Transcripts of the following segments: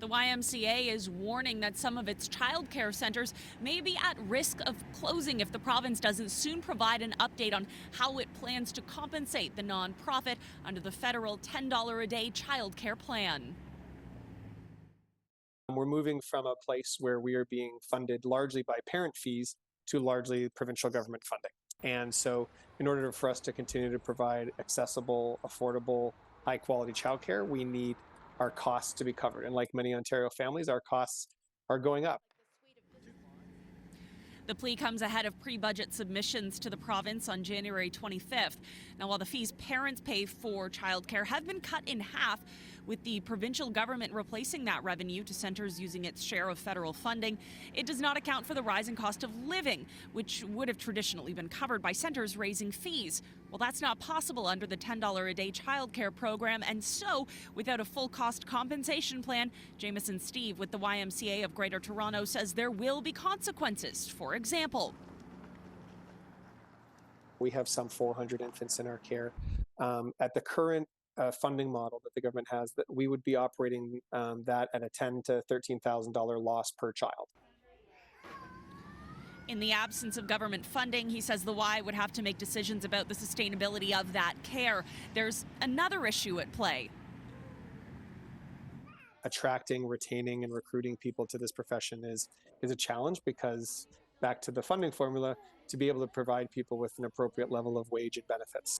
The YMCA is warning that some of its childcare centers may be at risk of closing if the province doesn't soon provide an update on how it plans to compensate the nonprofit under the federal $10 a day childcare plan. We're moving from a place where we are being funded largely by parent fees to largely provincial government funding. And so in order for us to continue to provide accessible, affordable, high quality childcare, we need our costs to be covered. And like many Ontario families, our costs are going up. The plea comes ahead of pre-budget submissions to the province on January 25th. Now, while the fees parents pay for childcare have been cut in half, with the provincial government replacing that revenue to centres using its share of federal funding, it does not account for the rising cost of living, which would have traditionally been covered by centres raising fees. Well, that's not possible under the $10 a day childcare program, and so, without a full cost compensation plan, Jameson Steve with the YMCA of Greater Toronto says there will be consequences. For example, we have some 400 infants in our care. At the current funding model that the government has, that we would be operating that at a $10,000 to $13,000 loss per child. In the absence of government funding, he says the Y would have to make decisions about the sustainability of that care. There's another issue at play. Attracting, retaining, and recruiting people to this profession is a challenge because, back to the funding formula, to be able to provide people with an appropriate level of wage and benefits.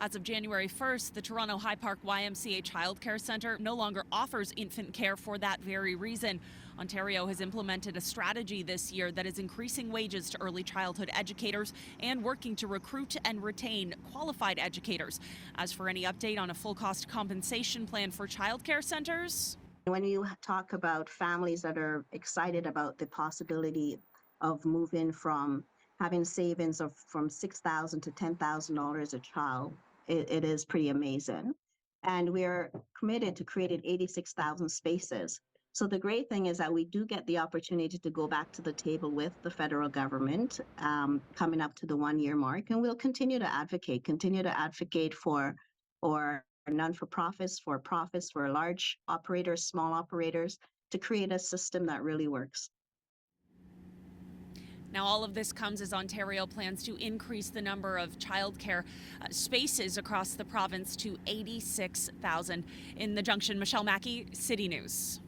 As of January 1st, the Toronto High Park YMCA Childcare Centre no longer offers infant care for that very reason. Ontario has implemented a strategy this year that is increasing wages to early childhood educators and working to recruit and retain qualified educators. As for any update on a full cost compensation plan for childcare centres, when you talk about families that are excited about the possibility of moving from having savings of from $6,000 to $10,000 a child, it is pretty amazing. And we're committed to creating 86,000 spaces. So the great thing is that we do get the opportunity to go back to the table with the federal government coming up to the 1-year mark, and we'll continue to advocate for non-for-profits, for profits, for large operators, small operators, to create a system that really works. Now, all of this comes as Ontario plans to increase the number of childcare spaces across the province to 86,000. In the Junction, Michelle Mackey, City News.